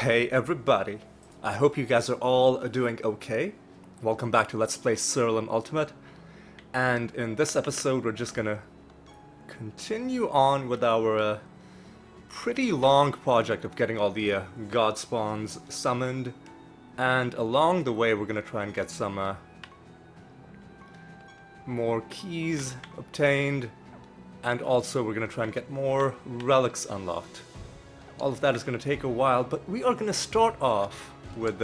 Hey everybody, I hope you guys are all doing okay. Welcome back to Let's Play Siralim Ultimate. And in this episode we're just gonna continue on with our pretty long project of getting all the god spawns summoned. And along the way we're gonna try and get some more keys obtained. And also we're gonna try and get more relics unlocked. All of that is going to take a while, but we are going to start off with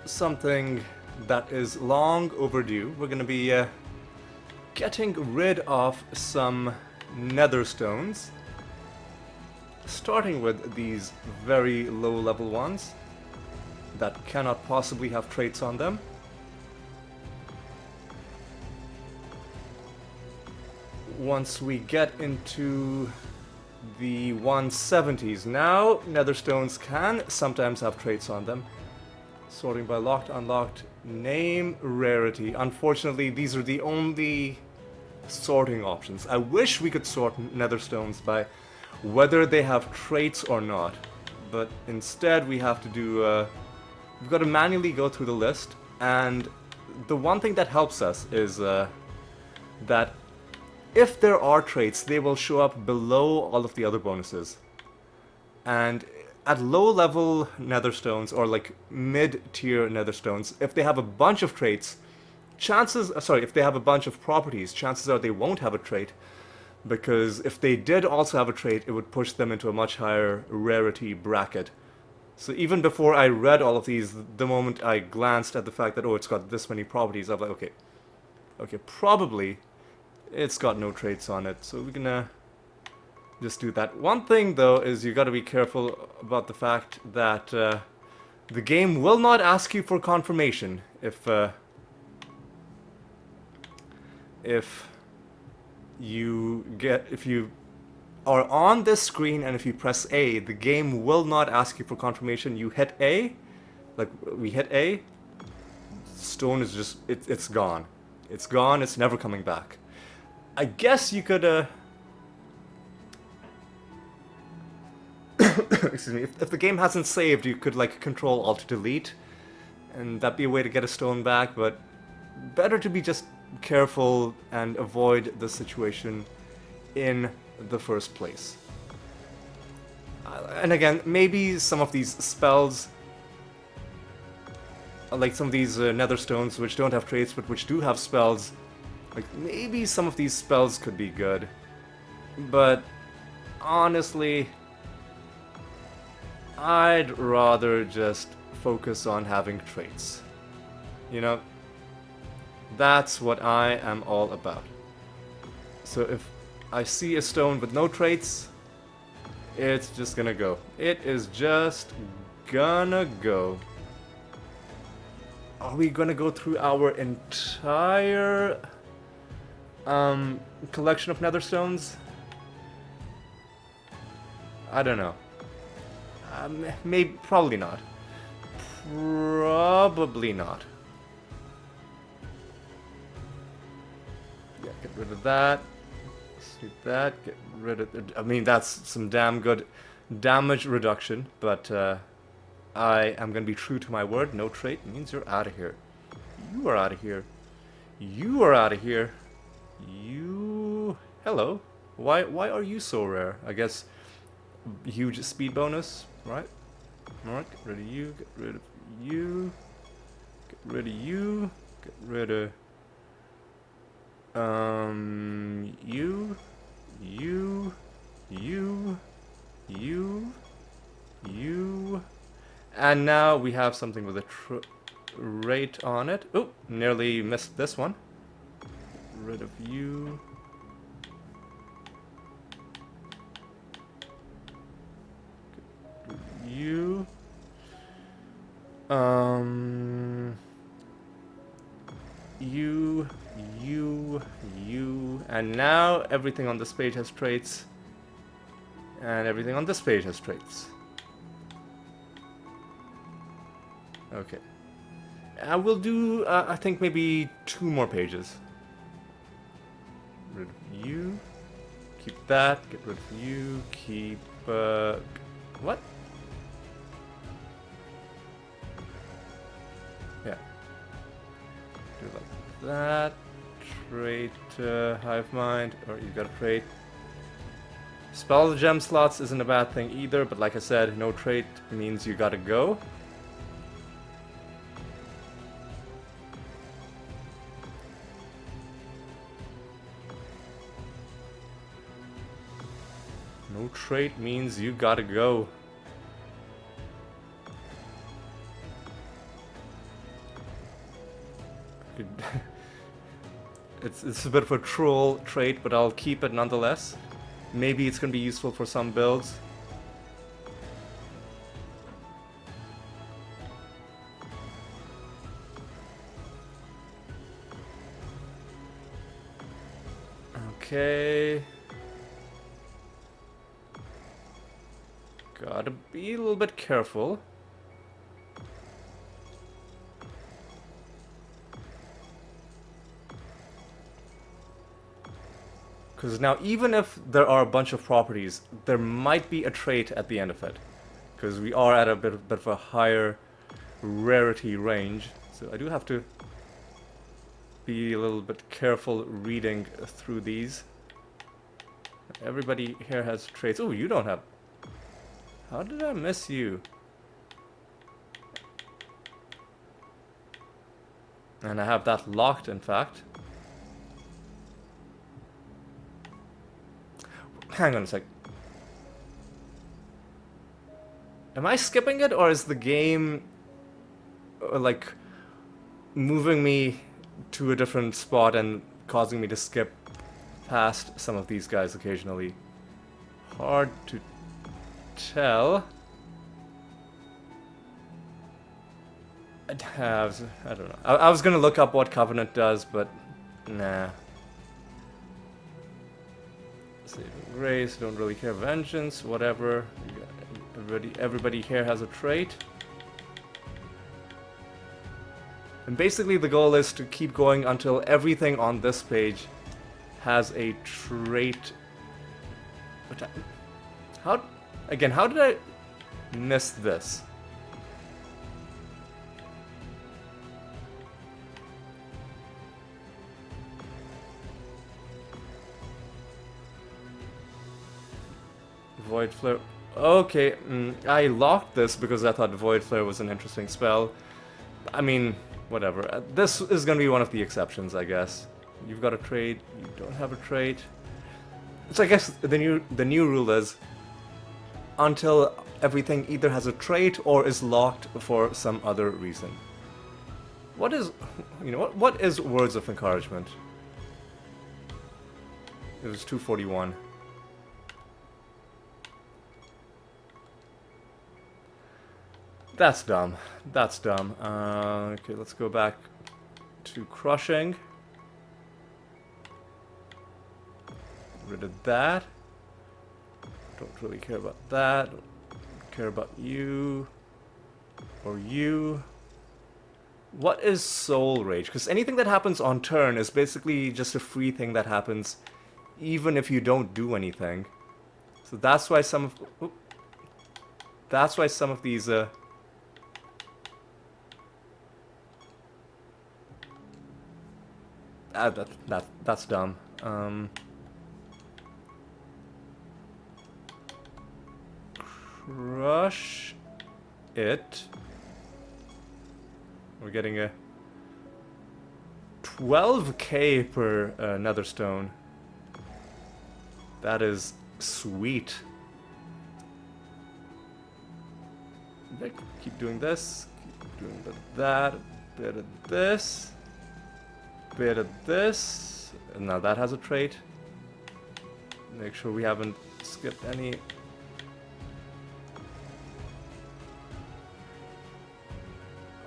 something that is long overdue. We're going to be getting rid of some nether stones, starting with these very low level ones that cannot possibly have traits on them. Once we get into the 170s. Now, nether stones can sometimes have traits on them. Sorting by locked, unlocked, name, rarity. Unfortunately, these are the only sorting options. I wish we could sort nether stones by whether they have traits or not. But instead, we have to do... we've got to manually go through the list. And the one thing that helps us is that if there are traits, they will show up below all of the other bonuses. And at low-level netherstones, or like mid-tier netherstones, if they have a bunch of traits, if they have a bunch of properties, chances are they won't have a trait. Because if they did also have a trait, it would push them into a much higher rarity bracket. So even before I read all of these, the moment I glanced at the fact that, oh, it's got this many properties, I'm like, okay, probably it's got no traits on it, so we're gonna just do that. One thing though is you gotta be careful about the fact that the game will not ask you for confirmation if you are on this screen and if you press A, the game will not ask you for confirmation. You hit A, like we hit A, stone is just it's gone. It's gone, it's never coming back. I guess you could, excuse me, if the game hasn't saved, you could, like, Control-Alt-Delete, and that'd be a way to get a stone back, but better to be just careful and avoid the situation in the first place. And again, maybe some of these spells, like some of these nether stones which don't have traits but which do have spells, like, maybe some of these spells could be good, but honestly, I'd rather just focus on having traits. You know, that's what I am all about. So if I see a stone with no traits, it's just gonna go. It is just gonna go. Are we gonna go through our entire collection of nether stones? I don't know. Maybe, probably not. Probably not. Yeah, get rid of that. Sweep that. Get rid of. I mean, that's some damn good damage reduction. But I am gonna be true to my word. No trait means you're out of here. You are out of here. You are out of here. You... Hello. Why are you so rare? I guess huge speed bonus, right? Alright, get rid of you, get rid of you, get rid of you, get rid of you, and now we have something with a trait on it. Oh, nearly missed this one. Rid of you. You. You. And now everything on this page has traits. And everything on this page has traits. Okay. I will do, I think maybe 2 more pages. Rid of you. Keep that. Get rid of you. Keep, what? Hive Mind, or you got a trait. Spell the gem slots isn't a bad thing either, but like I said, no trait means you gotta go. No trait means you gotta go. It's a bit of a troll trait, but I'll keep it nonetheless. Maybe it's gonna be useful for some builds. Okay. Gotta be a little bit careful. Because now, even if there are a bunch of properties, there might be a trait at the end of it. Because we are at a bit of a higher rarity range. So I do have to be a little bit careful reading through these. Everybody here has traits. Oh, you don't have... How did I miss you? And I have that locked, in fact. Hang on a sec. Am I skipping it, or is the game like moving me to a different spot and causing me to skip past some of these guys occasionally? Hard to tell. I don't know. I was gonna look up what Covenant does, but nah. Saving Grace, don't really care. Vengeance, whatever. Everybody here has a trait. And basically the goal is to keep going until everything on this page has a trait. How did I miss this? Void Flare. Okay, I locked this because I thought Void Flare was an interesting spell. I mean, whatever. This is gonna be one of the exceptions, I guess. You've got a trait, you don't have a trait. So I guess the new rule is until everything either has a trait or is locked for some other reason. What is, what is Words of Encouragement? It was 241. That's dumb. That's dumb. Okay, let's go back to Crushing. Get rid of that. Don't really care about that. Don't care about you. Or you. What is Soul Rage? Because anything that happens on turn is basically just a free thing that happens even if you don't do anything. So that's why some of... That's why some of these... that's dumb. Crush it. We're getting a 12k per Netherstone. That is sweet. Keep doing this. Keep doing a bit of that. A bit of this. Bit of this. And now that has a trait. Make sure we haven't skipped any.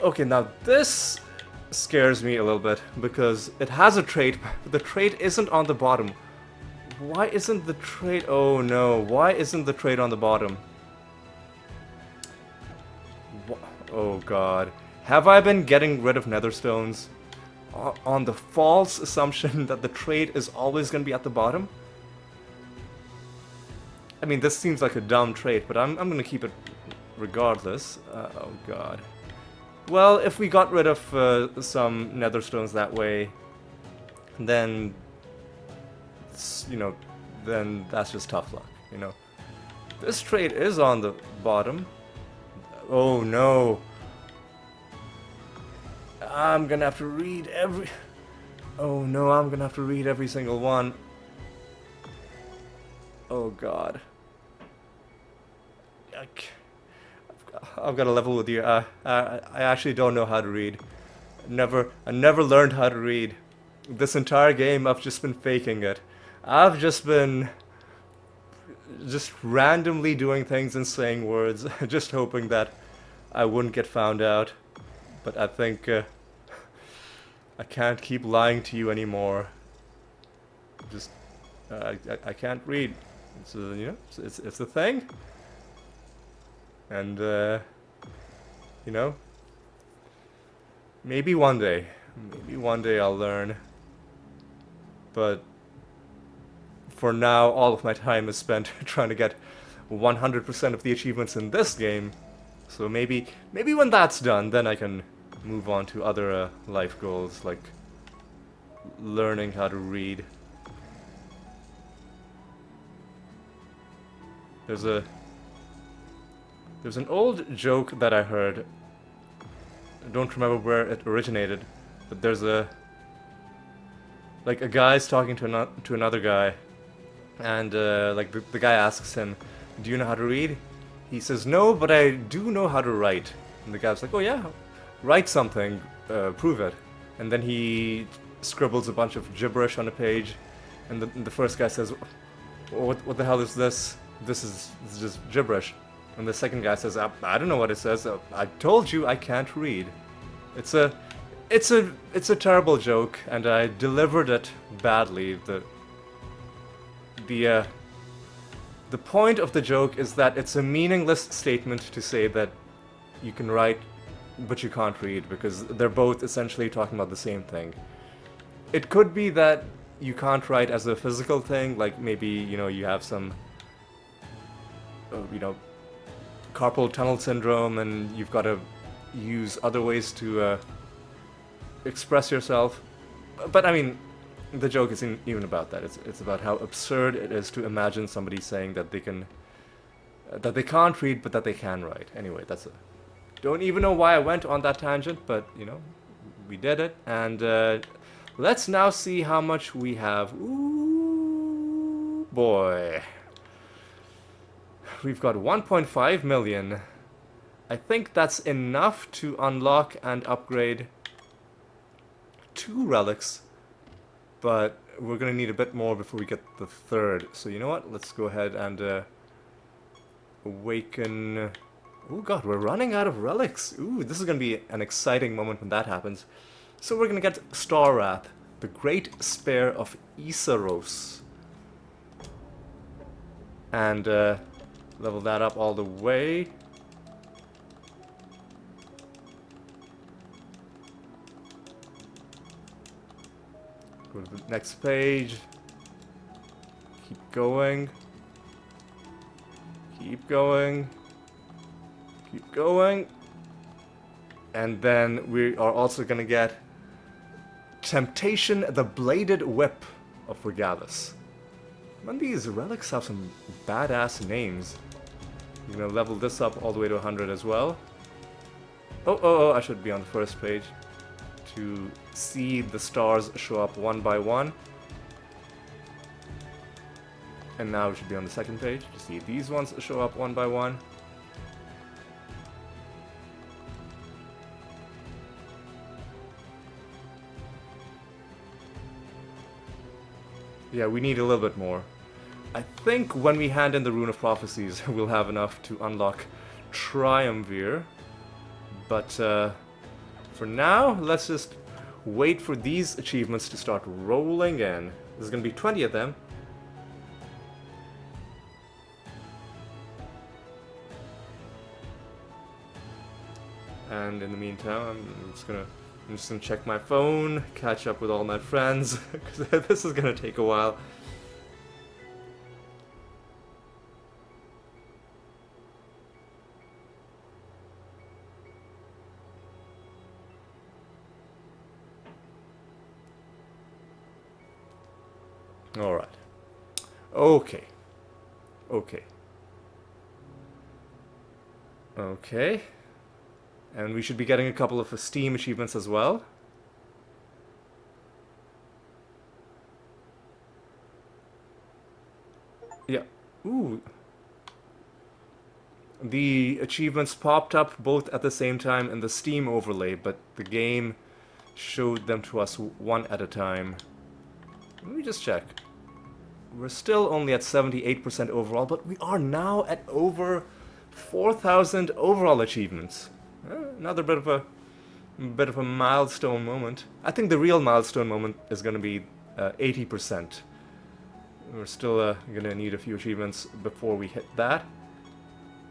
Okay, now this scares me a little bit because it has a trait, but the trait isn't on the bottom. Why isn't the trait? Oh no, why isn't the trait on the bottom? Oh god. Have I been getting rid of Netherstones on the false assumption that the trait is always going to be at the bottom? I mean, this seems like a dumb trait, but I'm going to keep it regardless. Oh god. Well, if we got rid of some Netherstones that way, then you know, then that's just tough luck, you know. This trait is on the bottom. Oh no. I'm gonna have to read every... Oh no, I'm gonna have to read every single one. Oh god. I've got a level with you. I actually don't know how to read. I never learned how to read. This entire game, I've just been faking it. I've just been randomly doing things and saying words, just hoping that I wouldn't get found out. But I think I can't keep lying to you anymore. Just I can't read. It's you know, it's a thing. And you know, maybe one day I'll learn. But for now, all of my time is spent trying to get 100% of the achievements in this game. So maybe when that's done, then I can move on to other life goals, like learning how to read. There's an old joke that I heard. I don't remember where it originated, but there's a guy's talking to another guy, and like the guy asks him, "Do you know how to read?" He says, "No, but I do know how to write." And the guy's like, "Oh yeah, write something, prove it." And then he scribbles a bunch of gibberish on a page, and the first guy says, what the hell is this? This is just gibberish. And the second guy says, I don't know what it says. I told you I can't read. It's a terrible joke, and I delivered it badly. The point of the joke is that it's a meaningless statement to say that you can write but you can't read, because they're both essentially talking about the same thing. It could be that you can't write as a physical thing, like maybe, you know, you have some, you know, carpal tunnel syndrome and you've got to use other ways to express yourself. But I mean, the joke isn't even about that. It's about how absurd it is to imagine somebody saying that they can't read but that they can write. Anyway, don't even know why I went on that tangent, but you know, we did it. And let's now see how much we have. Ooh boy. We've got 1.5 million. I think that's enough to unlock and upgrade 2 relics, but we're gonna need a bit more before we get the 3rd. So you know what? Let's go ahead and awaken. Oh god, we're running out of relics. Ooh, this is gonna be an exciting moment when that happens. So we're gonna get Star Wrath, the Great Spare of Isaros, and level that up all the way. Go to the next page. Keep going. Keep going. Keep going. And then we are also gonna get Temptation, the Bladed Whip of Regalis. Man, these relics have some badass names. I'm gonna level this up all the way to 100 as well. Oh, I should be on the first page to see the stars show up one by one. And now we should be on the second page to see these ones show up one by one. Yeah, we need a little bit more. I think when we hand in the Rune of Prophecies, we'll have enough to unlock Triumvir. But for now, let's just wait for these achievements to start rolling in. There's going to be 20 of them. And in the meantime, I'm just gonna check my phone, catch up with all my friends, because this is gonna take a while. Alright. Okay. Okay. Okay. And we should be getting a couple of Steam achievements as well. Yeah. Ooh. The achievements popped up both at the same time in the Steam overlay, but the game showed them to us one at a time. Let me just check. We're still only at 78% overall, but we are now at over 4,000 overall achievements. Another bit of a milestone moment. I think the real milestone moment is going to be 80%. We're still going to need a few achievements before we hit that.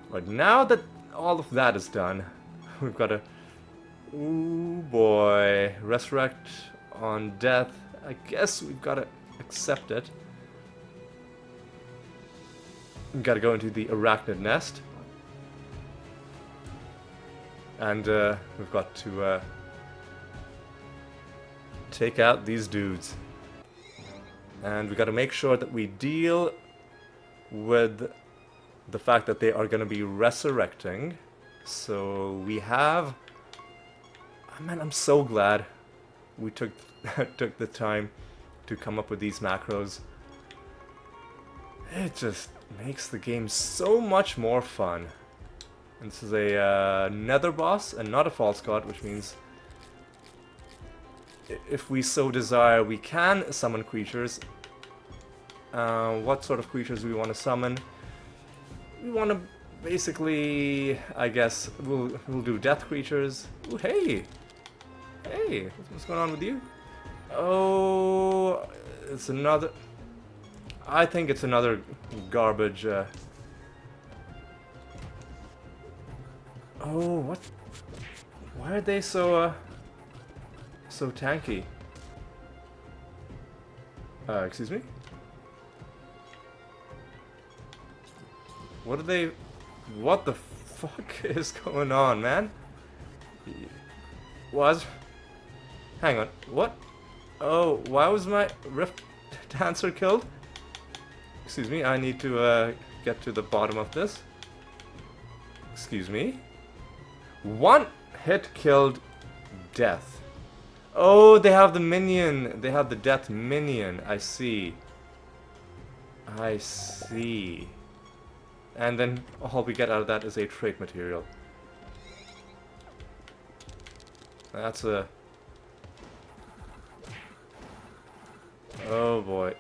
But now that all of that is done, we've got to... Ooh boy. Resurrect on death. I guess we've got to accept it. We've got to go into the arachnid nest. And we've got to take out these dudes. And we got to make sure that we deal with the fact that they are going to be resurrecting. So we have... Oh man, I'm so glad we took took the time to come up with these macros. It just makes the game so much more fun. And this is a nether boss and not a false god, which means if we so desire, we can summon creatures. What sort of creatures do we want to summon? We want to basically, I guess, we'll do death creatures. Ooh, hey! Hey, what's going on with you? Oh, it's another... I think it's another garbage... Oh, what? Why are they so tanky? Excuse me? What are they... What the fuck is going on, man? Hang on, what? Oh, why was my Rift Dancer killed? Excuse me, I need to get to the bottom of this. Excuse me? One hit killed death. Oh, they have the minion. They have the death minion. I see. I see. And then all we get out of that is a trait material. That's a... Oh boy.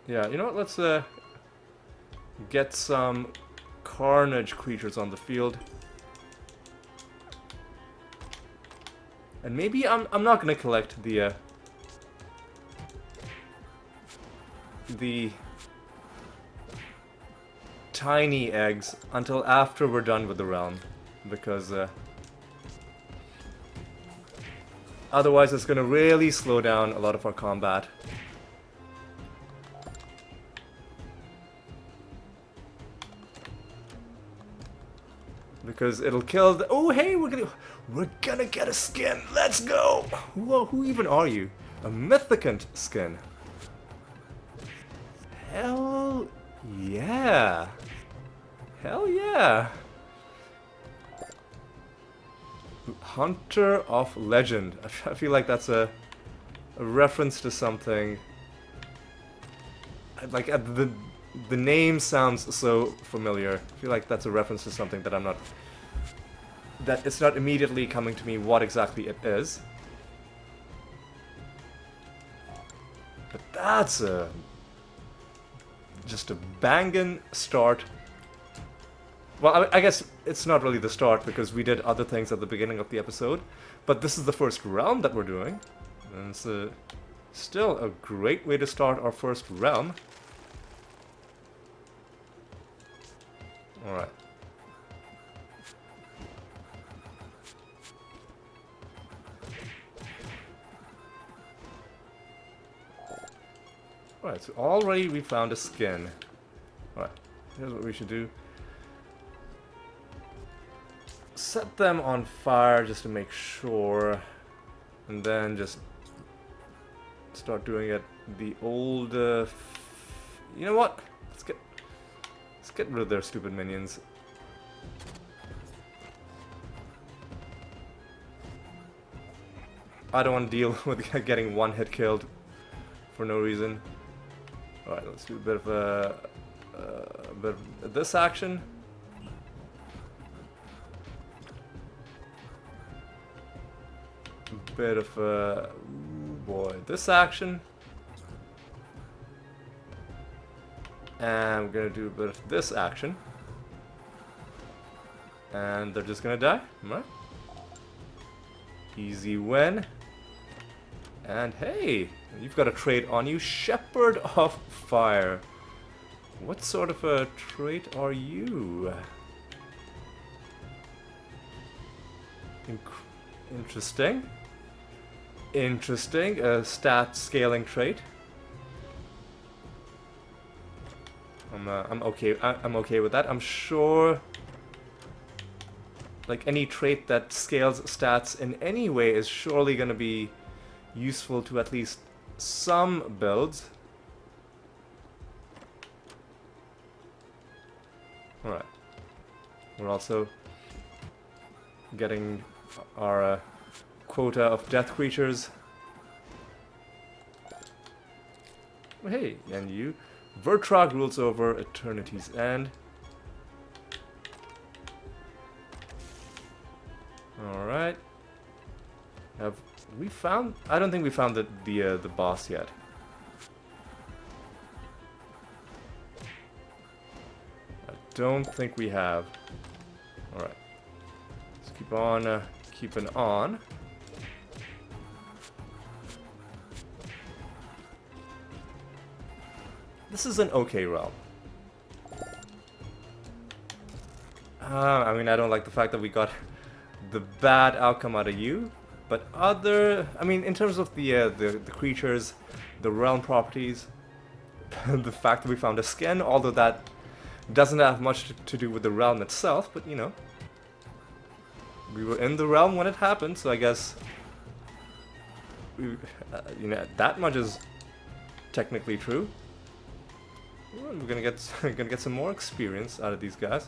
Yeah, you know what, let's get some carnage creatures on the field. And maybe I'm not gonna collect the tiny eggs until after we're done with the realm, because otherwise it's gonna really slow down a lot of our combat. Because it'll kill the... Oh, hey, we're gonna get a skin. Let's go. Who even are you? A mythicant skin. Hell yeah. Hell yeah. Hunter of Legend. I feel like that's a reference to something. Like the name sounds so familiar. I feel like that's a reference to something that I'm not... That it's not immediately coming to me what exactly it is. But that's just a bangin' start. Well, I guess it's not really the start because we did other things at the beginning of the episode. But this is the first realm that we're doing. And it's still a great way to start our first realm. Alright. Alright, so already we found a skin. Alright, here's what we should do. set them on fire just to make sure, and then just start doing it the old. You know what? Let's get rid of their stupid minions. I don't want to deal with getting one hit killed for no reason. All right, let's do a bit of this action. A bit of this action. And we're gonna do a bit of this action. And they're just gonna die, right? Easy win. And hey, you've got a trait on you, Shepherd of Fire. What sort of a trait are you? Interesting. Interesting. A stat scaling trait. I'm okay. I'm okay with that. I'm sure. Like any trait that scales stats in any way is surely going to be useful to at least some builds. Alright. We're also getting our quota of death creatures. Oh, hey, and you. Vertrog rules over Eternity's End. Alright. Have we found... I don't think we found the boss yet. I don't think we have. Alright. Let's keep on keeping on. This is an okay realm. I mean, I don't like the fact that we got the bad outcome out of you, but I mean, in terms of the creatures, the realm properties, the fact that we found a skin, although that doesn't have much to do with the realm itself, but you know, we were in the realm when it happened, so I guess you know, that much is technically true. Well, we're gonna get some more experience out of these guys.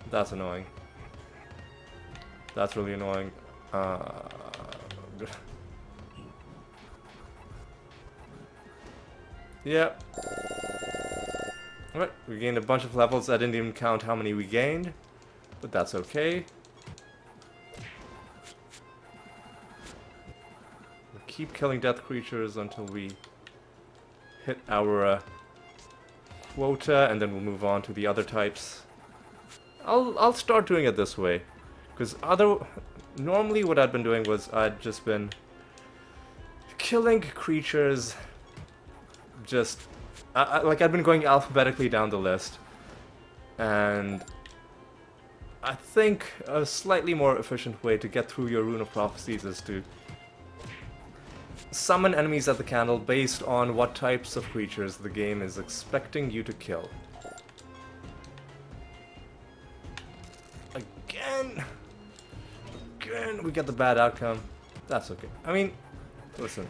That's annoying. That's really annoying. Yeah. Alright, we gained a bunch of levels. I didn't even count how many we gained, but that's okay. We'll keep killing death creatures until we hit our quota, and then we'll move on to the other types. I'll start doing it this way, because normally what I'd been doing was I'd just been killing creatures, just like I'd been going alphabetically down the list, and I think a slightly more efficient way to get through your Rune of Prophecies is to summon enemies at the candle based on what types of creatures the game is expecting you to kill. Again, we get the bad outcome. That's okay. I mean, listen.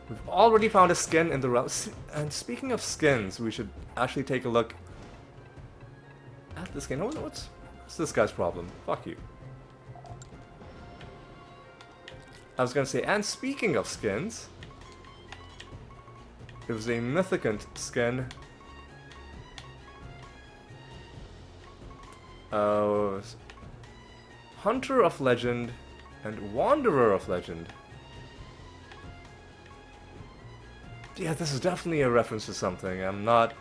We've already found a skin in the realm. And speaking of skins, we should actually take a look at the skin. What's this guy's problem? Fuck you. I was gonna say, and speaking of skins, it was a mythicant skin. Hunter of Legend and Wanderer of Legend. Yeah, this is definitely a reference to something. I'm not...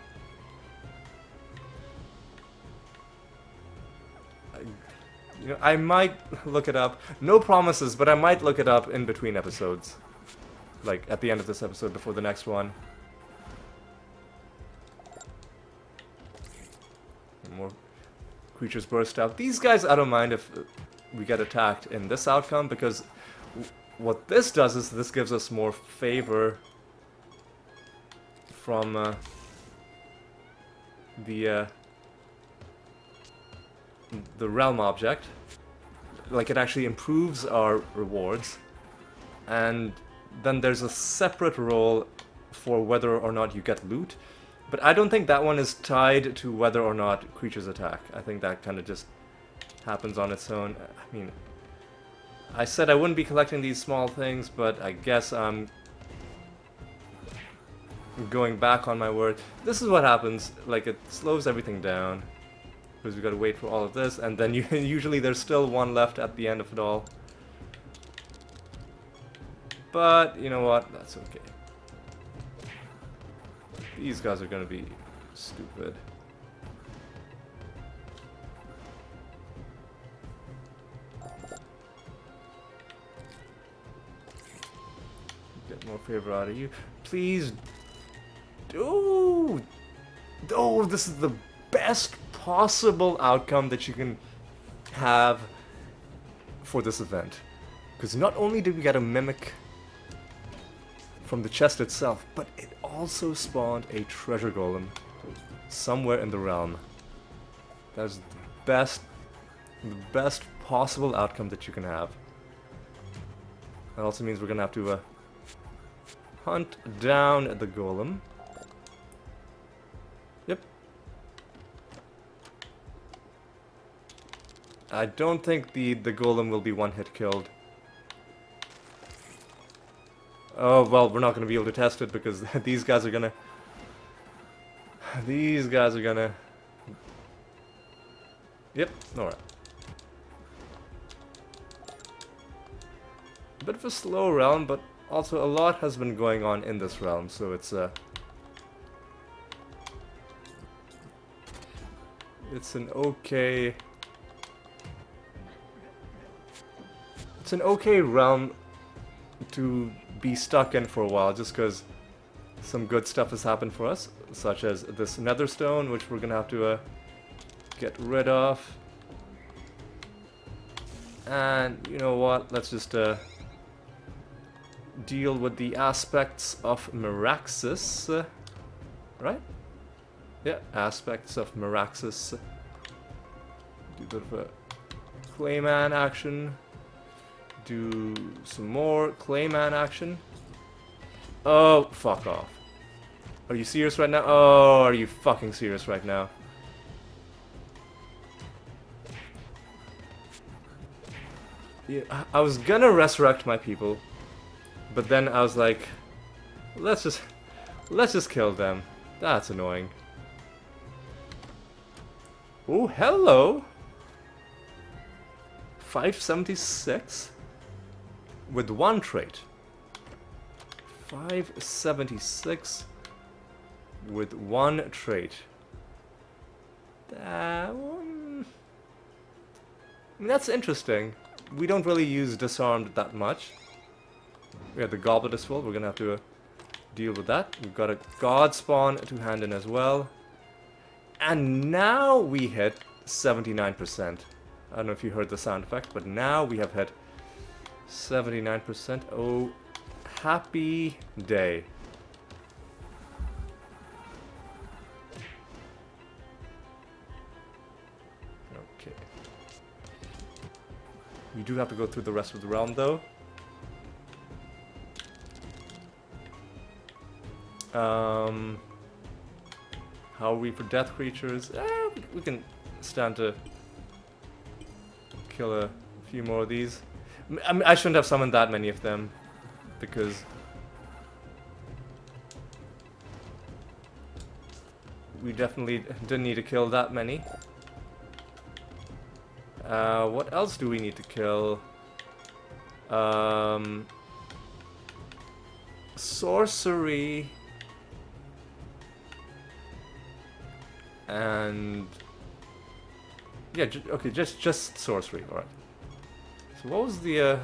You know, I might look it up. No promises, but I might look it up in between episodes. Like, at the end of this episode before the next one. More creatures burst out. These guys, I don't mind if we get attacked in this outcome, because what this does is this gives us more favor from the realm object. Like, it actually improves our rewards, and then there's a separate roll for whether or not you get loot, but I don't think that one is tied to whether or not creatures attack. I think that kind of just happens on its own. I mean, I said I wouldn't be collecting these small things, but I guess I'm going back on my word. This is what happens. Like, it slows everything down because we gotta wait for all of this, and then usually there's still one left at the end of it all. But you know what? That's okay. These guys are gonna be stupid. Get more favor out of you. Please. Oh, this is the best possible outcome that you can have for this event. Because not only did we get a mimic from the chest itself, but it also spawned a treasure golem somewhere in the realm. That's the best possible outcome that you can have. That also means we're gonna have to hunt down the golem. Yep. I don't think the golem will be one-hit killed. Oh, well, we're not going to be able to test it because these guys are gonna... Yep, alright. A bit of a slow realm, but also a lot has been going on in this realm, so it's an okay... It's an okay realm to be stuck in for a while, just because some good stuff has happened for us, such as this nether stone, which we're gonna have to get rid of. And you know what, let's just deal with the aspects of Meraxis, right? Yeah, aspects of Meraxis. Do a bit of a Clayman action. Do some more Clayman action. Oh, fuck off. Are you serious right now? Oh, are you fucking serious right now? Yeah, I was gonna resurrect my people, but then I was like, let's just kill them. That's annoying. Oh, hello. 576 with one trait. 576 with one trait. That one... I mean, that's interesting. We don't really use disarmed that much. Yeah, the goblet is full. We're gonna have to deal with that. We've got a godspawn to hand in as well. And now we hit 79%. I don't know if you heard the sound effect, but now we have hit 79%. Oh, happy day. Okay. We do have to go through the rest of the realm, though. How are we for death creatures? We can stand to kill a few more of these. I mean, I shouldn't have summoned that many of them, because we definitely didn't need to kill that many. What else do we need to kill? Sorcery. And yeah, okay, just sorcery. All right. So what was the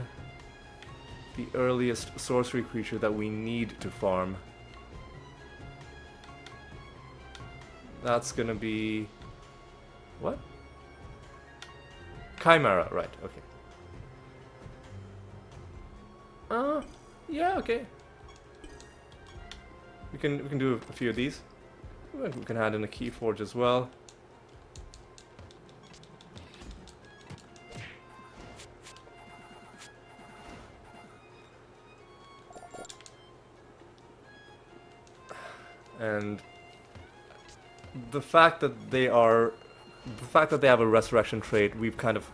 earliest sorcery creature that we need to farm? That's gonna be what? Chimera, right? Okay. Yeah, okay. We can do a few of these. We can add in a key forge as well. And the fact that they have a resurrection trait, we've kind of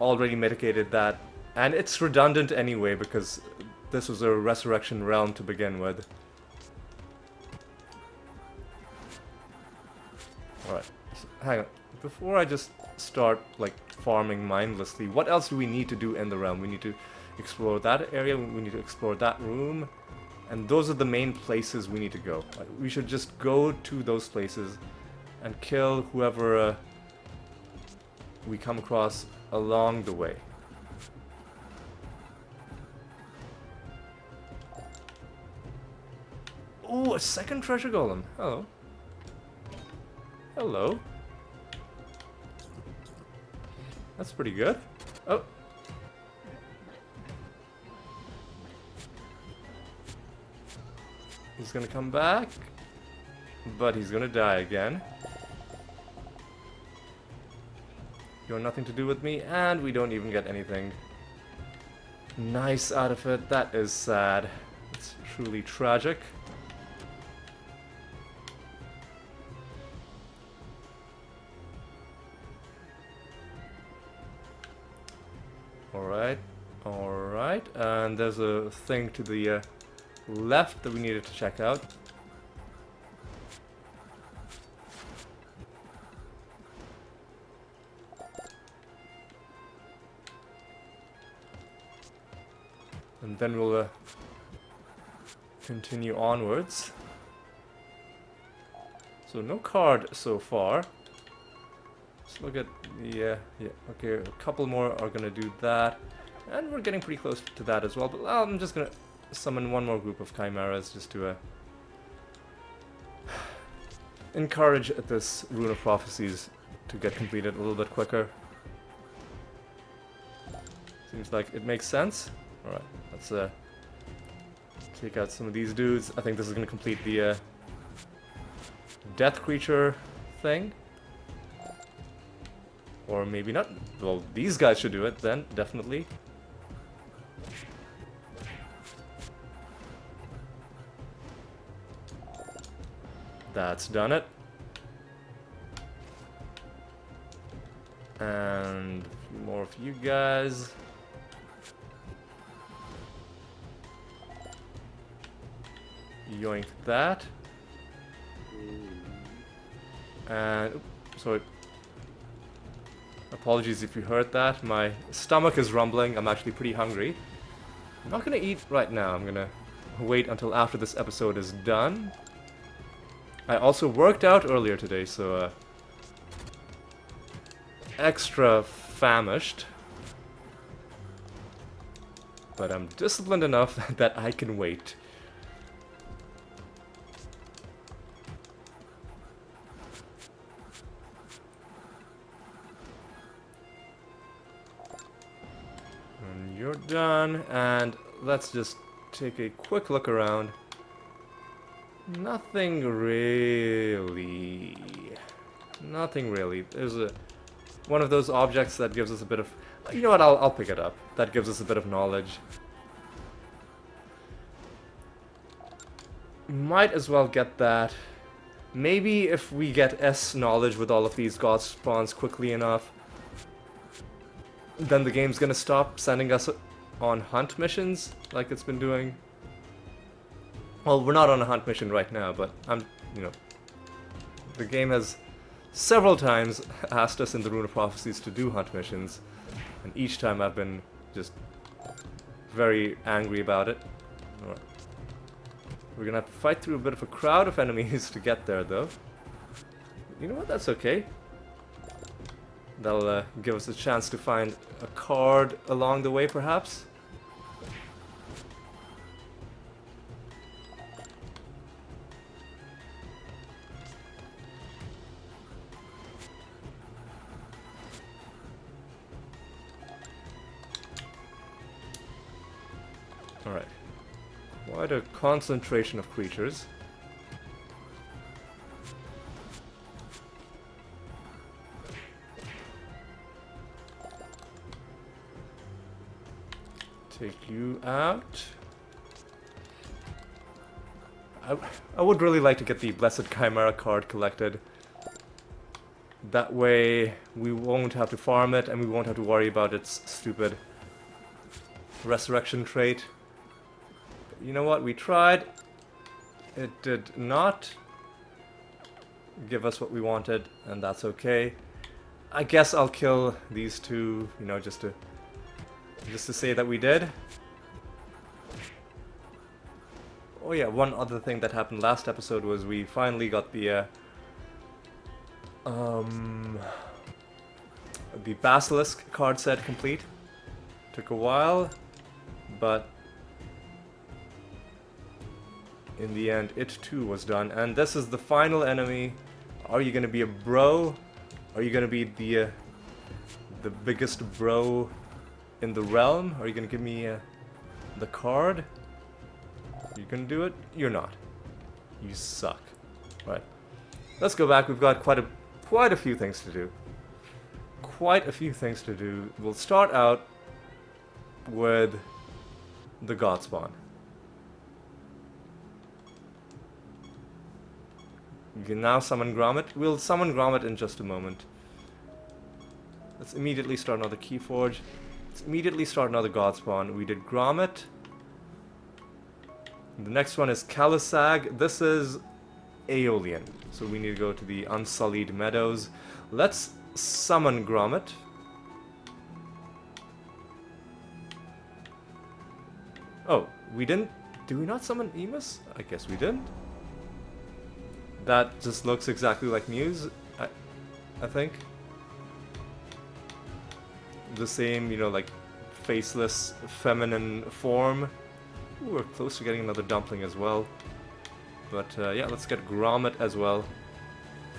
already mitigated that, and it's redundant anyway because this was a resurrection realm to begin with. Alright, so hang on. Before I just start like farming mindlessly, what else do we need to do in the realm? We need to explore that area, we need to explore that room, and those are the main places we need to go. We should just go to those places and kill whoever we come across along the way. Oh, a second treasure golem. Hello. Hello. That's pretty good. Oh. He's gonna come back, but he's gonna die again. You want nothing to do with me, and we don't even get anything nice out of it. That is sad. It's truly tragic. Alright, alright, and there's a thing to the left that we needed to check out. And then we'll continue onwards. So no card so far. Let's look at the, yeah, okay, a couple more are gonna do that. And we're getting pretty close to that as well, but I'm just gonna summon one more group of chimeras just to encourage this Rune of Prophecies to get completed a little bit quicker. Seems like it makes sense. Alright, let's take out some of these dudes. I think this is gonna complete the death creature thing. Or maybe not. Well, these guys should do it then, definitely. That's done it. And a few more of you guys. Yoink that. And, oops, sorry. Apologies if you heard that. My stomach is rumbling. I'm actually pretty hungry. I'm not gonna eat right now. I'm gonna wait until after this episode is done. I also worked out earlier today, so extra famished. But I'm disciplined enough that I can wait. And you're done, and let's just take a quick look around. Nothing really. Nothing really. There's one of those objects that gives us a bit of... You know what, I'll pick it up. That gives us a bit of knowledge. Might as well get that. Maybe if we get S knowledge with all of these god spawns quickly enough, then the game's gonna stop sending us on hunt missions like it's been doing. Well, we're not on a hunt mission right now, but you know, the game has several times asked us in the Rune of Prophecies to do hunt missions, and each time I've been just very angry about it. Alright. We're gonna have to fight through a bit of a crowd of enemies to get there, though. You know what? That's okay. That'll give us a chance to find a card along the way, perhaps. Quite a concentration of creatures. Take you out. I would really like to get the Blessed Chimera card collected. That way we won't have to farm it and we won't have to worry about its stupid resurrection trait. You know what? We tried. It did not give us what we wanted, and that's okay. I guess I'll kill these two, you know, just to say that we did. Oh yeah, one other thing that happened last episode was we finally got the Basilisk card set complete. Took a while, but in the end it too was done. And this is the final enemy. Are you gonna be a bro? Are you gonna be the biggest bro in the realm? Are you gonna give me the card? You gonna do it? You're not. You suck. Right. Let's go back. We've got quite a few things to do. Quite a few things to do. We'll start out with the godspawn. You can now summon Grommet. We'll summon Grommet in just a moment. Let's immediately start another Keyforge. Let's immediately start another godspawn. We did Grommet. The next one is Kalisag. This is Aeolian. So we need to go to the Unsullied Meadows. Let's summon Grommet. Oh, we didn't... Do we not summon Emus? I guess we didn't. That just looks exactly like Muse, I think. The same, you know, like, faceless, feminine form. Ooh, we're close to getting another dumpling as well. But yeah, let's get Grommet as well.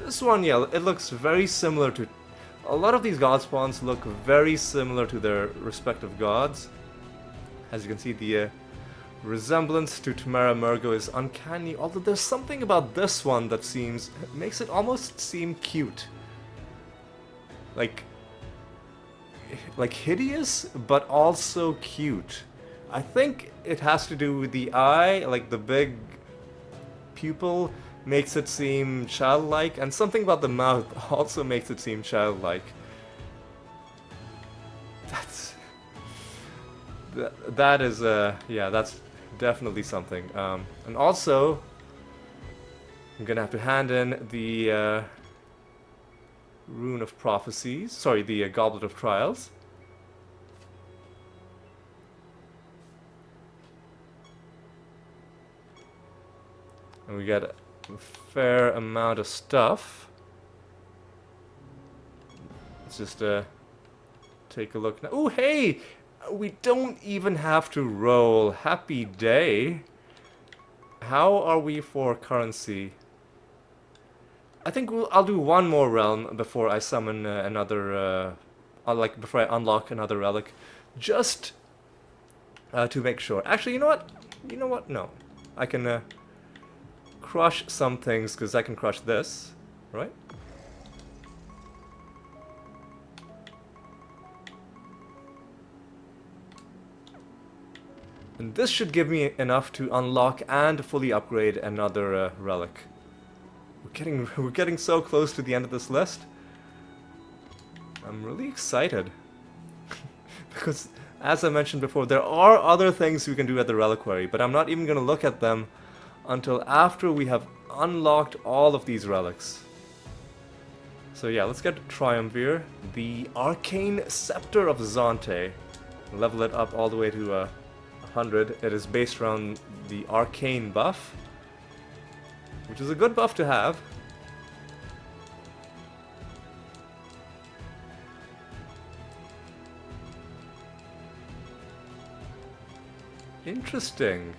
This one, yeah, it looks very similar to... A lot of these god spawns look very similar to their respective gods. As you can see, the resemblance to Tamara Murgo is uncanny, although there's something about this one that makes it almost seem cute. Like hideous, but also cute. I think it has to do with the eye, like the big pupil makes it seem childlike, and something about the mouth also makes it seem childlike. That is yeah, that's definitely something. And also, I'm gonna have to hand in the Rune of Prophecies. Sorry, the Goblet of Trials. And we get a fair amount of stuff. Let's just take a look now. Oh, hey! We don't even have to roll. Happy day. How are we for currency? I think I'll do one more realm before I summon another, before I unlock another relic. Just to make sure. Actually, you know what? You know what? No. I can crush some things, because I can crush this, right? And this should give me enough to unlock and fully upgrade another relic. We're getting so close to the end of this list. I'm really excited. Because, as I mentioned before, there are other things we can do at the reliquary, but I'm not even going to look at them until after we have unlocked all of these relics. So yeah, let's get Triumvir, the Arcane Scepter of Zante. Level it up all the way to 100. It is based around the Arcane buff, which is a good buff to have. Interesting.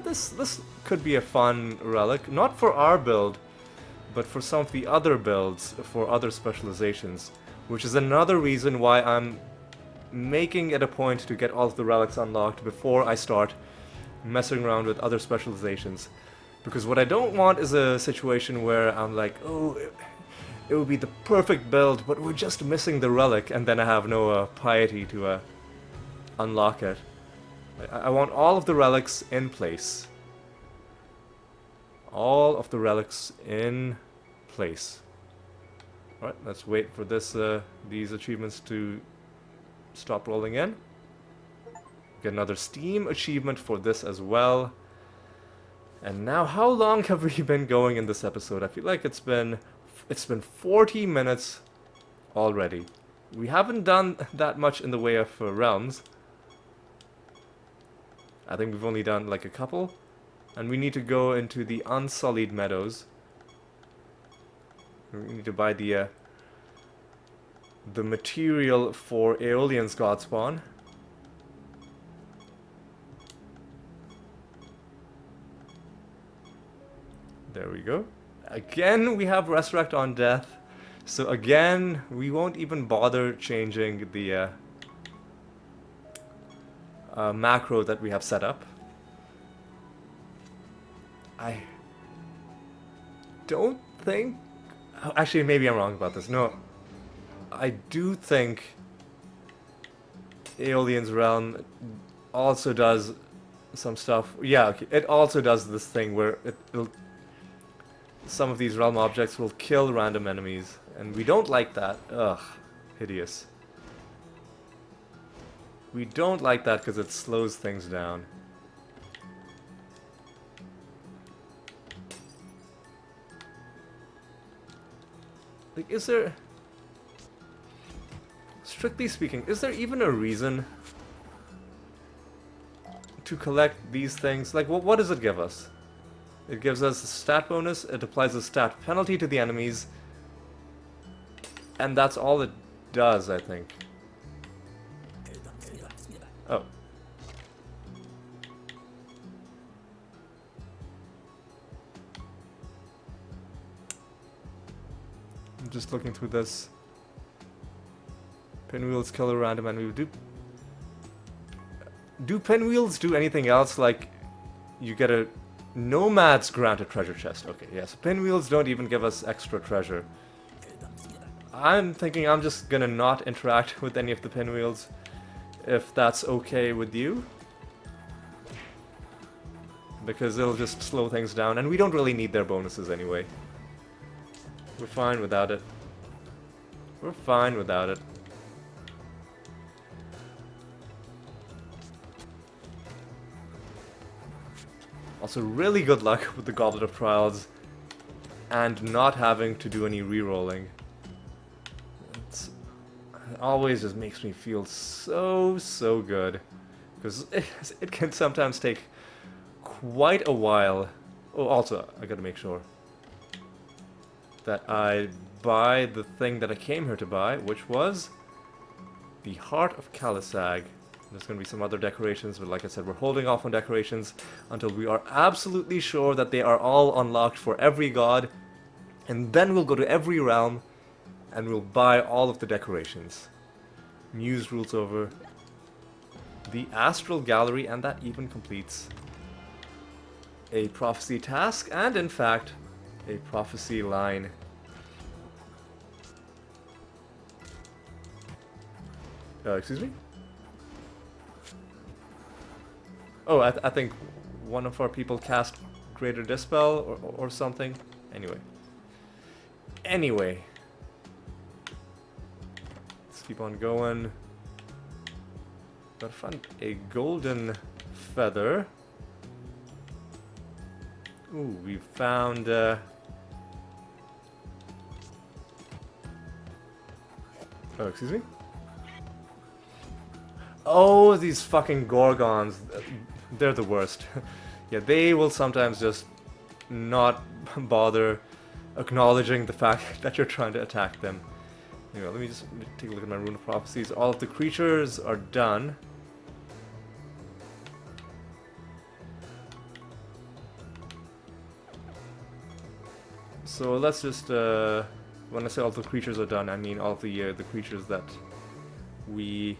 This could be a fun relic, not for our build, but for some of the other builds, for other specializations, which is another reason why I'm making it a point to get all of the relics unlocked before I start messing around with other specializations. Because what I don't want is a situation where I'm like, oh, it would be the perfect build, but we're just missing the relic, and then I have no piety to unlock it. I want all of the relics in place. All of the relics in place. Alright, let's wait for these achievements to stop rolling in. Get another Steam achievement for this as well. And now, how long have we been going in this episode? I feel like it's been 40 minutes already. We haven't done that much in the way of realms. I think we've only done like a couple. And we need to go into the Unsullied Meadows. We need to buy the material for Aeolian's godspawn. There we go. Again, we have Resurrect on Death. So again, we won't even bother changing the macro that we have set up. I don't think... Oh, actually, maybe I'm wrong about this. No, I do think Aeolian's Realm also does some stuff. Yeah, okay. It also does this thing where some of these realm objects will kill random enemies, and we don't like that. Ugh, hideous. We don't like that because it slows things down. Like, is there... Strictly speaking, is there even a reason to collect these things? Like, what does it give us? It gives us a stat bonus, it applies a stat penalty to the enemies, and that's all it does, I think. Oh. I'm just looking through this. Pinwheels kill a random enemy. Do pinwheels do anything else? Like, you get a nomads grant a treasure chest. Okay, yeah, so pinwheels don't even give us extra treasure. I'm thinking I'm just gonna not interact with any of the pinwheels, if that's okay with you. Because it'll just slow things down, and we don't really need their bonuses anyway. We're fine without it. We're fine without it. Also, really good luck with the Goblet of Trials and not having to do any re-rolling. It always just makes me feel so good. Because it can sometimes take quite a while. Oh, also, I gotta make sure that I buy the thing that I came here to buy, which was the Heart of Kalisag. There's going to be some other decorations, but like I said, we're holding off on decorations until we are absolutely sure that they are all unlocked for every god, and then we'll go to every realm and we'll buy all of the decorations. Muse rules over the Astral Gallery, and that even completes a prophecy task, and in fact, a prophecy line. Excuse me? Oh, I think one of our people cast Greater Dispel or something. Anyway. Let's keep on going. Gotta find a golden feather. Ooh, we found... Oh, excuse me? Oh, these fucking Gorgons. They're the worst. Yeah, they will sometimes just not bother acknowledging the fact that you're trying to attack them. Anyway, let me just take a look at my Rune of Prophecies. All of the creatures are done. So let's just, when I say all the creatures are done, I mean all of the creatures that we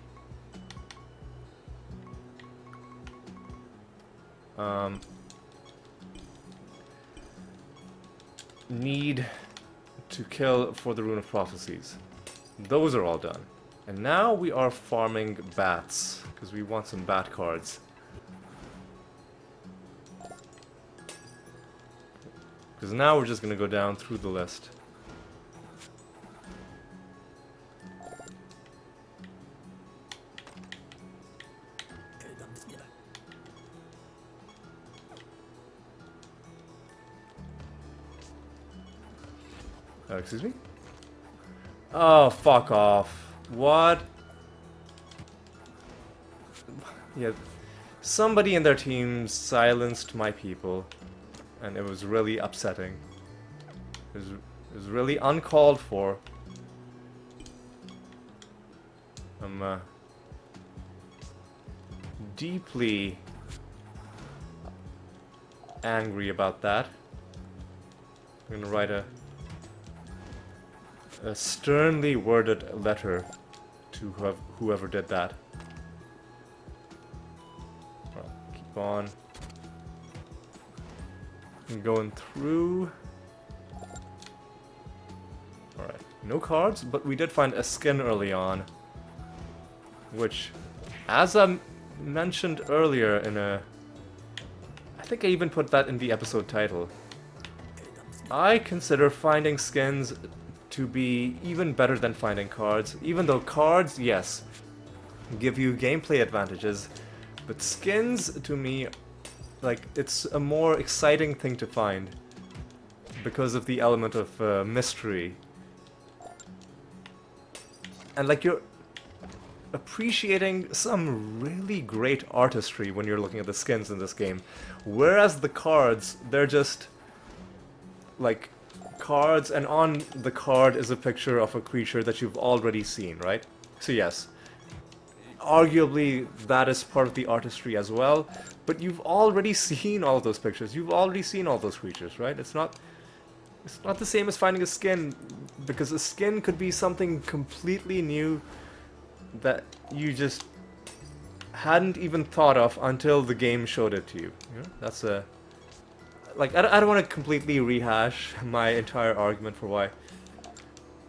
need to kill for the Rune of Prophecies. Those are all done. And now we are farming bats, because we want some bat cards. Because now we're just going to go down through the list. Excuse me? Oh, fuck off. What? Yeah, somebody in their team silenced my people, and it was really upsetting. It was really uncalled for. I'm deeply angry about that. I'm gonna write a sternly worded letter to whoever did that. Well, keep on going through. Alright, no cards, but we did find a skin early on, which, as I mentioned earlier in a... I think I even put that in the episode title. I consider finding skins to be even better than finding cards, even though cards, yes, give you gameplay advantages, but skins, to me, like, it's a more exciting thing to find because of the element of mystery. And, like, you're appreciating some really great artistry when you're looking at the skins in this game, whereas the cards, they're just, like, cards, and on the card is a picture of a creature that you've already seen, right? So yes, arguably that is part of the artistry as well, but you've already seen all those pictures, you've already seen all those creatures, right? It's not the same as finding a skin, because a skin could be something completely new that you just hadn't even thought of until the game showed it to you. You know? That's a... Like, I don't want to completely rehash my entire argument for why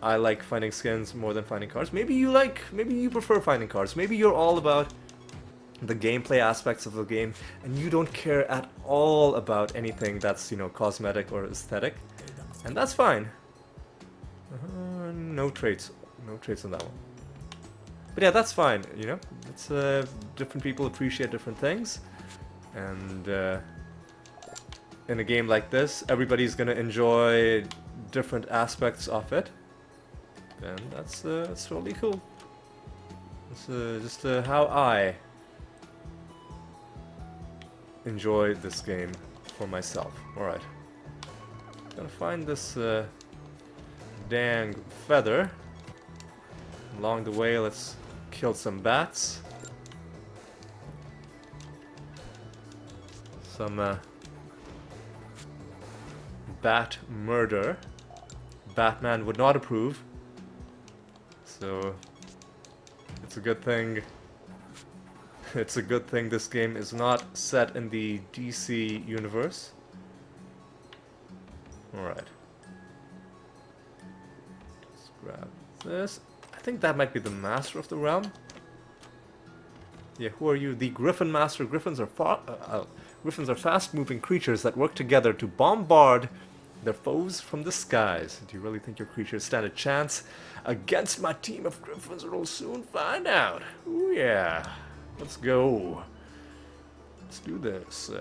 I like finding skins more than finding cards. Maybe you prefer finding cards. Maybe you're all about the gameplay aspects of the game, and you don't care at all about anything that's, you know, cosmetic or aesthetic. And that's fine. No traits on that one. But yeah, that's fine, you know? It's, different people appreciate different things. And, in a game like this, everybody's gonna enjoy different aspects of it, and that's totally cool. It's just how I enjoy this game for myself. Alright. Gotta find this dang feather. Along the way, let's kill some bats. Some bat murder. Batman would not approve. So it's a good thing. It's a good thing this game is not set in the DC universe. Alright. Let's grab this. I think that might be the Master of the Realm. Yeah, who are you? The Griffin Master. Griffins are fast-moving creatures that work together to bombard their foes from the skies. Do you really think your creatures stand a chance against my team of Griffins? We'll soon find out. Ooh, yeah. Let's go. Let's do this.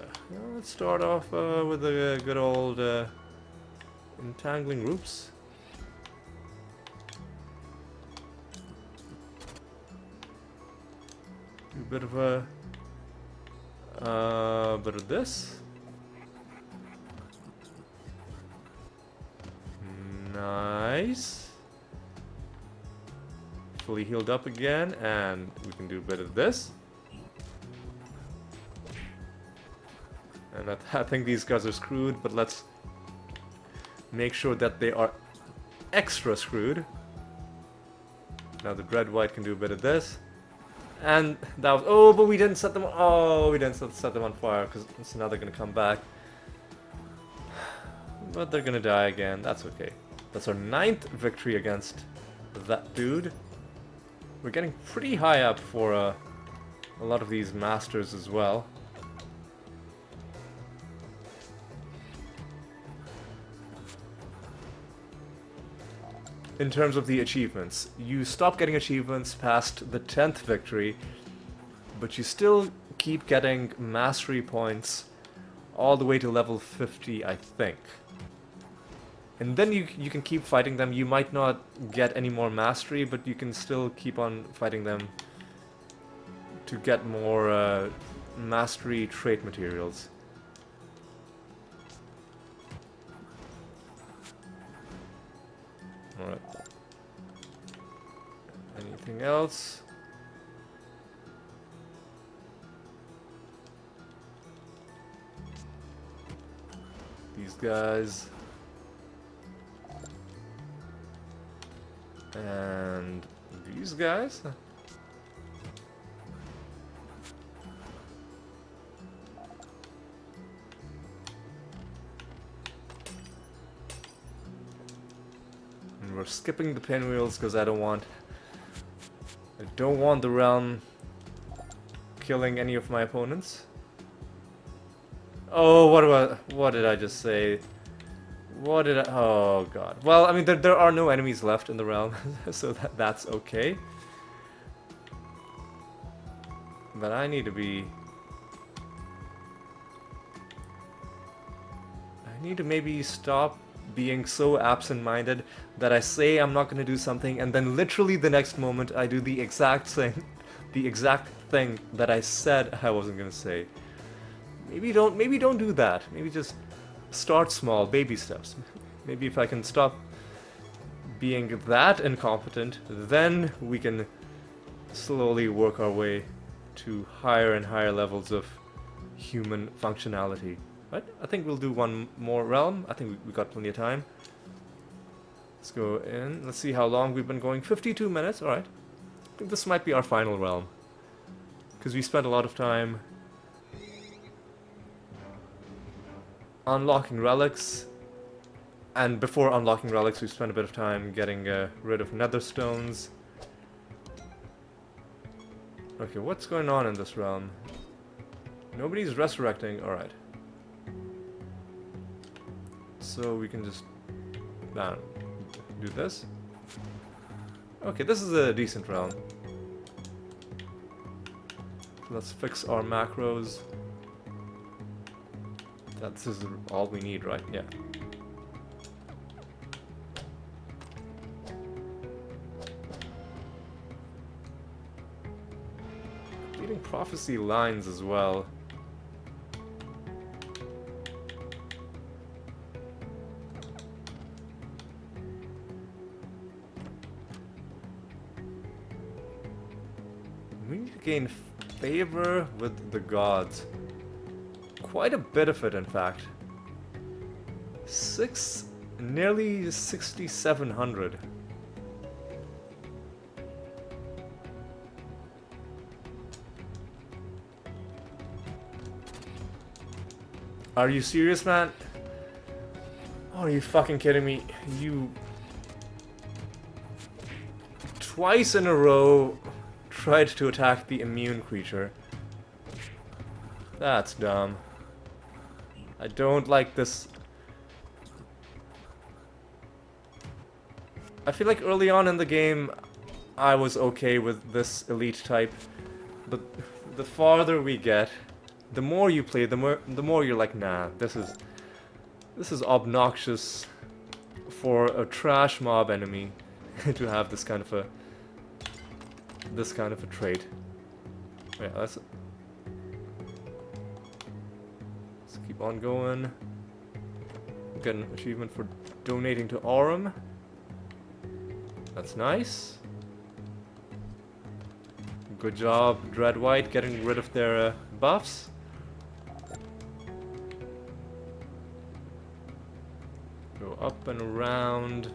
Let's start off with a good old entangling groups. Do a bit of this. Nice. Fully healed up again, and we can do a bit of this. And I think these guys are screwed, but let's make sure that they are extra screwed. Now the Dread White can do a bit of this. And that was... Oh, but we didn't set them... Oh, we didn't set them on fire, because so now they're gonna come back. But they're gonna die again. That's okay. That's our 9th victory against that dude. We're getting pretty high up for a lot of these masters as well. In terms of the achievements, you stop getting achievements past the 10th victory, but you still keep getting mastery points all the way to level 50, I think. And then you can keep fighting them. You might not get any more mastery, but you can still keep on fighting them to get more mastery trait materials. Alright. Anything else? These guys. And these guys. And we're skipping the pinwheels because I don't want the realm killing any of my opponents. Oh, what did I just say? What did I... Oh, God. Well, I mean, there are no enemies left in the realm, so that's okay. But I need to be... I need to maybe stop being so absent-minded that I say I'm not going to do something, and then literally the next moment I do the exact thing that I said I wasn't going to say. Maybe don't do that. Maybe just... start small, baby steps. Maybe if I can stop being that incompetent, then we can slowly work our way to higher and higher levels of human functionality. Right? I think we'll do one more realm. I think we got plenty of time. Let's go in. Let's see how long we've been going. 52 minutes, alright. I think this might be our final realm. Because we spent a lot of time unlocking relics, and before unlocking relics we spent a bit of time getting rid of nether stones. Okay, what's going on in this realm? Nobody's resurrecting, alright. So we can just do this. Okay, this is a decent realm. Let's fix our macros. This is all we need, right? Yeah. Completing prophecy lines as well. We need to gain favor with the gods. Quite a bit of it, in fact. Nearly 6,700. Are you serious, man? Oh, are you fucking kidding me? You... twice in a row tried to attack the immune creature. That's dumb. I don't like this. I feel like early on in the game I was okay with this elite type, but the farther we get, the more you play, the more you're like, nah, this is obnoxious for a trash mob enemy to have this kind of a trait. Yeah, let's keep on going. Get an achievement for donating to Aurum. That's nice. Good job, Dread White, getting rid of their buffs. Go up and around.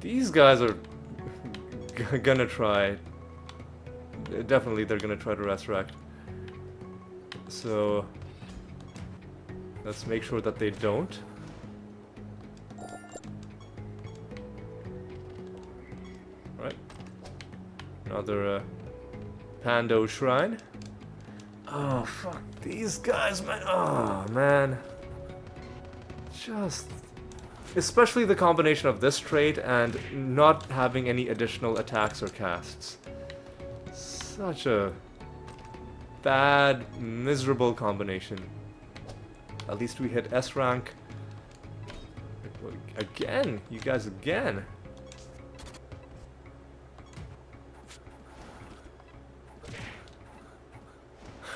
These guys are gonna try definitely they're gonna try to resurrect. So let's make sure that they don't. Alright. Another Pando Shrine. Oh, fuck these guys, man. Oh, man. Just... Especially the combination of this trait and not having any additional attacks or casts. Such a bad, miserable combination. At least we hit S rank. Again, you guys again.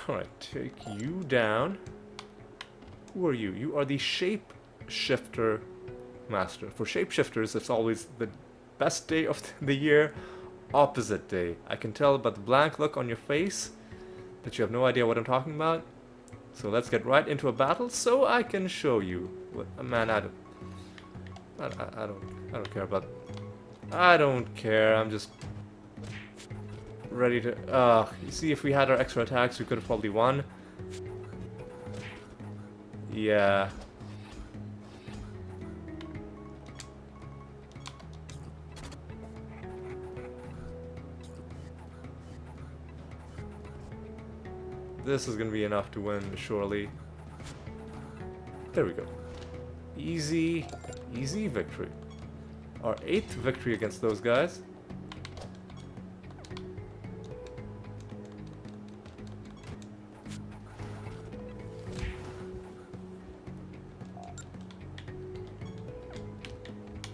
Alright, take you down. Who are you? You are the Shapeshifter Master. For Shapeshifters, it's always the best day of the year, opposite day. I can tell by the blank look on your face that you have no idea what I'm talking about. So let's get right into a battle so I can show you. What, man, I don't care about... I don't care, I'm just ready to... you see, if we had our extra attacks, we could have probably won. Yeah. This is gonna be enough to win, surely. There we go. Easy, easy victory. Our 8th victory against those guys.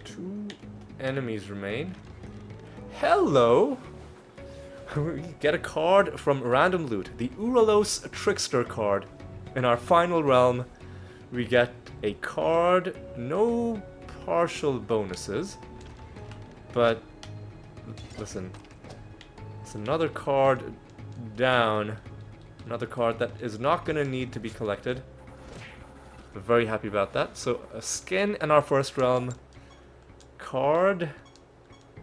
Two enemies remain. Hello! We get a card from random loot, the Uralos Trickster card. In our final realm, we get a card, no partial bonuses, but listen, it's another card down, another card that is not going to need to be collected. We're very happy about that. So a skin in our first realm, card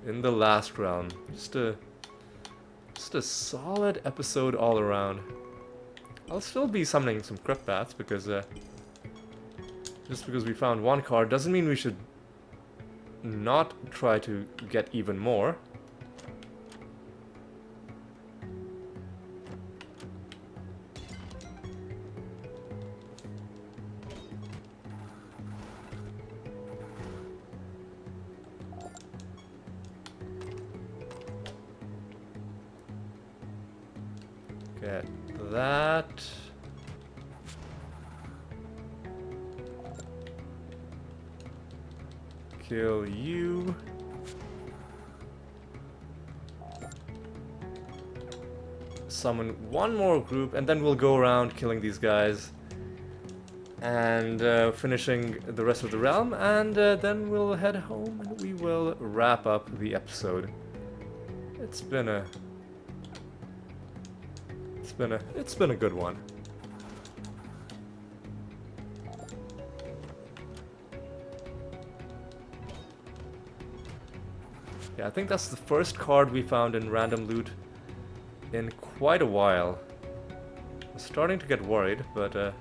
in the last realm. Just a solid episode all around. I'll still be summoning some Crypt Bats because just because we found one card doesn't mean we should not try to get even more. Get that. Kill you. Summon one more group, and then we'll go around killing these guys. And finishing the rest of the realm, and then we'll head home and we will wrap up the episode. It's been a good one. Yeah, I think that's the first card we found in random loot in quite a while. I'm starting to get worried, but you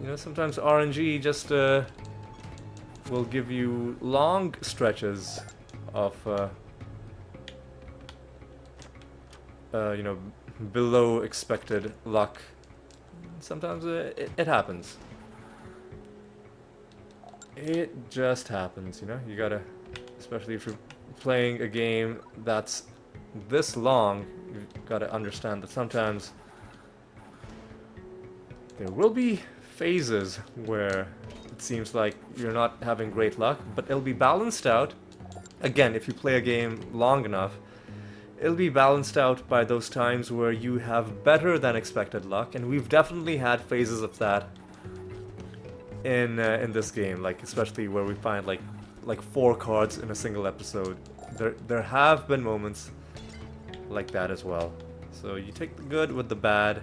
know, sometimes RNG just will give you long stretches of you know, below expected luck. Sometimes it happens. It just happens, you know? You gotta, especially if you're playing a game that's this long, you've gotta understand that sometimes there will be phases where it seems like you're not having great luck, but it'll be balanced out. Again, if you play a game long enough, it'll be balanced out by those times where you have better than expected luck, and we've definitely had phases of that in this game, like especially where we find like 4 cards in a single episode. There have been moments like that as well. So you take the good with the bad.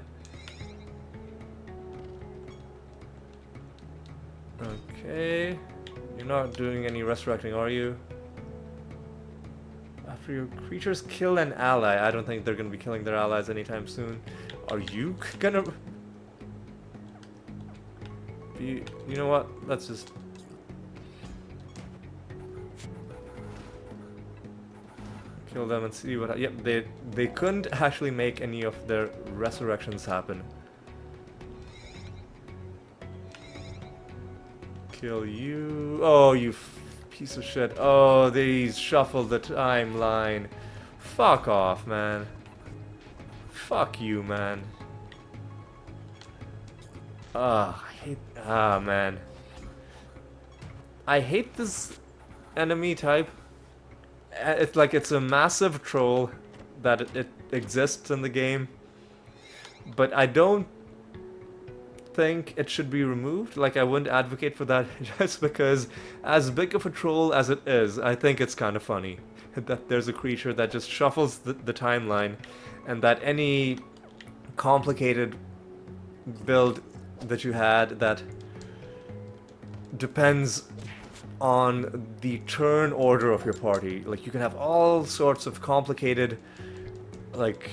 Okay, you're not doing any resurrecting, are you? After your creatures kill an ally, I don't think they're gonna be killing their allies anytime soon. Are you gonna... You know what? Let's just... kill them and see what... Yep, they couldn't actually make any of their resurrections happen. Kill you... Oh, you piece of shit. Oh, they shuffled the timeline. Fuck off, man. Fuck you, man. Ah, I hate... Ah, man. I hate this enemy type. It's like it's a massive troll that it exists in the game. But I don't think it should be removed. Like, I wouldn't advocate for that just because as big of a troll as it is, I think it's kind of funny that there's a creature that just shuffles the timeline and that any complicated build that you had that depends on the turn order of your party. Like, you can have all sorts of complicated, like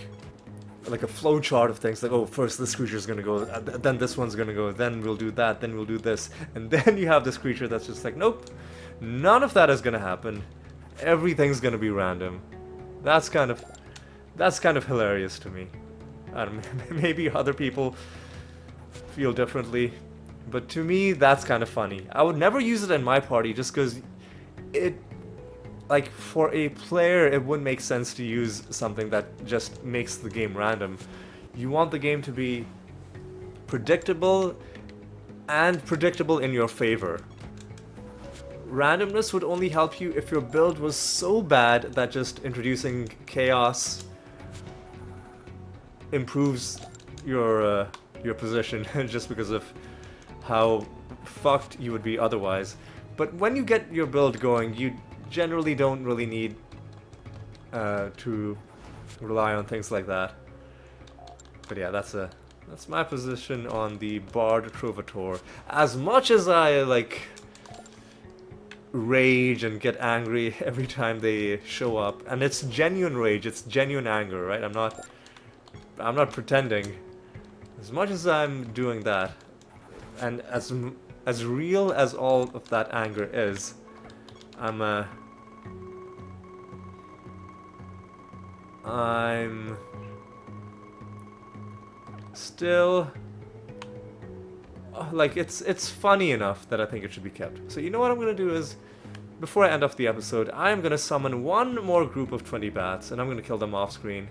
a flow chart of things, like, oh, first this creature's gonna go, then this one's gonna go, then we'll do that, then we'll do this, and then you have this creature that's just like, nope, none of that is gonna happen. Everything's gonna be random. That's kind of hilarious to me. I don't know, maybe other people feel differently, but to me, that's kind of funny. I would never use it in my party just because it, like, for a player, it wouldn't make sense to use something that just makes the game random. You want the game to be predictable and predictable in your favor. Randomness would only help you if your build was so bad that just introducing chaos improves your position just because of how fucked you would be otherwise. But when you get your build going, you generally don't really need to rely on things like that. But yeah, that's my position on the Bard Trovator. As much as I like rage and get angry every time they show up, and it's genuine rage, it's genuine anger, right? I'm not pretending. As much as I'm doing that, and as real as all of that anger is, I'm still like it's funny enough that I think it should be kept. So you know what I'm gonna do is, before I end off the episode, I'm gonna summon one more group of 20 bats, and I'm gonna kill them off screen,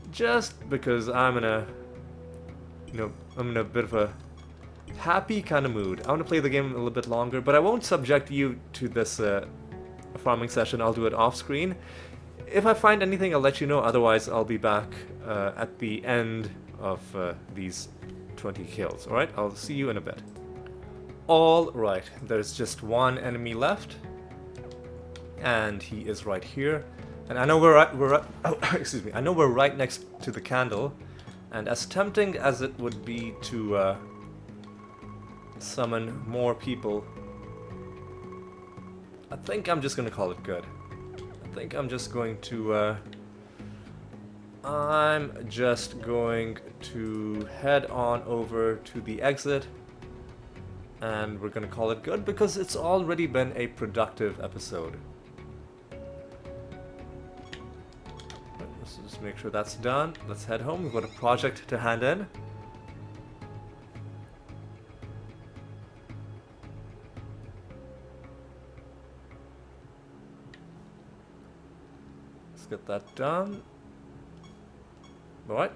just because I'm in a bit of a happy kind of mood. I want to play the game a little bit longer, but I won't subject you to this farming session. I'll do it off screen. If I find anything, I'll let you know. Otherwise, I'll be back at the end of these 20 kills. Alright, I'll see you in a bit. Alright, there's just one enemy left, and he is right here. And I know excuse me. I know we're right next to the candle, and as tempting as it would be to summon more people, I think I'm just gonna call it good. I'm just going to head on over to the exit, and we're gonna call it good because it's already been a productive episode. Let's just make sure that's done. Let's head home. We've got a project to hand in. Let's get that done. Alright,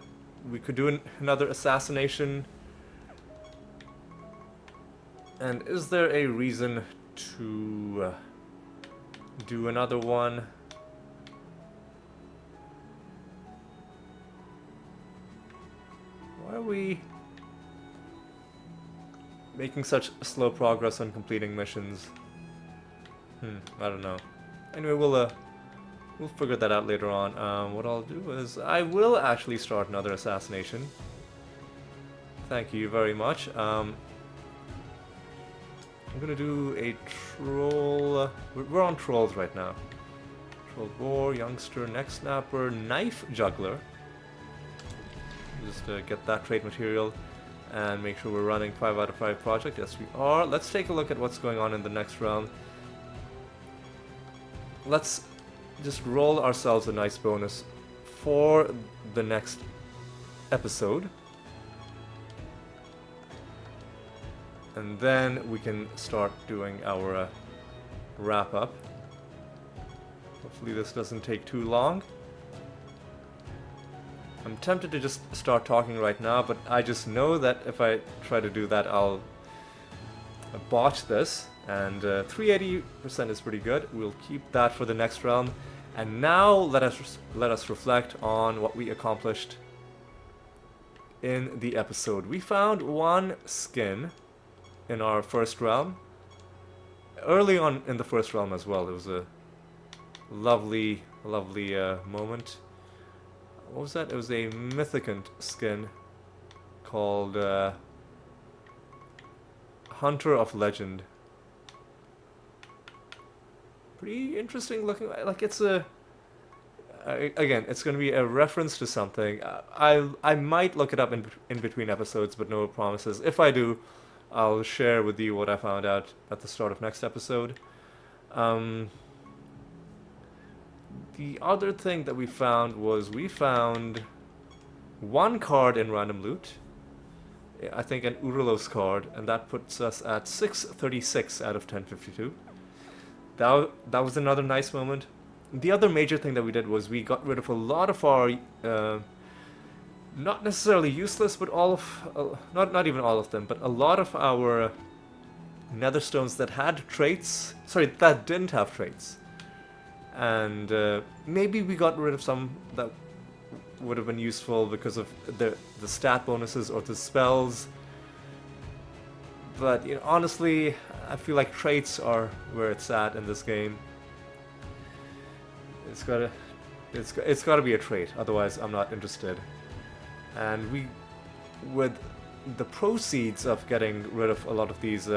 we could do another assassination. And is there a reason to do another one? Why are we making such slow progress on completing missions? I don't know. Anyway, we'll figure that out later on. What I'll do is I will actually start another assassination. Thank you very much. I'm gonna do a troll. We're on trolls right now. Cold War, Youngster, Neck Snapper, Knife Juggler. Just get that trait material and make sure we're running 5 out of 5 project. Yes, we are. Let's take a look at what's going on in the next realm. Let's just roll ourselves a nice bonus for the next episode. And then we can start doing our wrap up. Hopefully this doesn't take too long. I'm tempted to just start talking right now, but I just know that if I try to do that, I'll botch this. And 380% is pretty good. We'll keep that for the next realm. And now let us reflect on what we accomplished in the episode. We found one skin in our first realm. Early on in the first realm as well. It was a lovely moment. What was that? It was a mythicant skin called Hunter of Legend. Pretty interesting looking. Like it's a again, it's going to be a reference to something. I might look it up in between episodes, but no promises. If I do, I'll share with you what I found out at the start of next episode. The other thing that we found was we found one card in random loot. I think an Urulos card, and that puts us at 636 out of 1052. That was another nice moment. The other major thing that we did was we got rid of a lot of our not necessarily useless, but all of not even all of them, but a lot of our netherstones that had traits, that didn't have traits. And maybe we got rid of some that would have been useful because of the stat bonuses or the spells. But you know, honestly, I feel like traits are where it's at in this game. It's gotta be a trait, otherwise I'm not interested. And we, with the proceeds of getting rid of a lot of these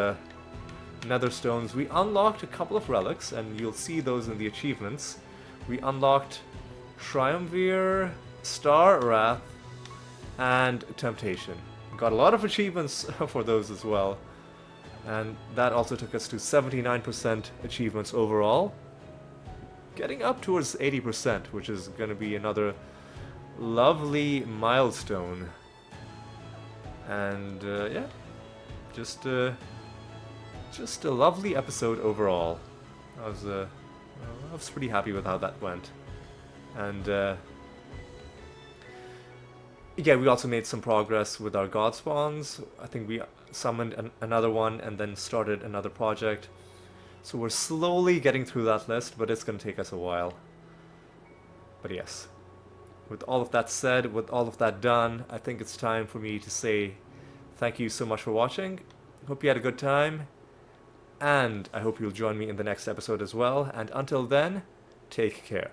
netherstones, we unlocked a couple of relics, and you'll see those in the achievements. We unlocked Triumvir, Star Wrath, and Temptation. Got a lot of achievements for those as well. And that also took us to 79% achievements overall. Getting up towards 80%, which is going to be another lovely milestone. And yeah, just a lovely episode overall. I was pretty happy with how that went. And yeah, we also made some progress with our godspawns. I think we summoned another one and then started another project. So we're slowly getting through that list, but it's going to take us a while. But yes, with all of that said, with all of that done, I think it's time for me to say thank you so much for watching. Hope you had a good time, and I hope you'll join me in the next episode as well. And until then, take care.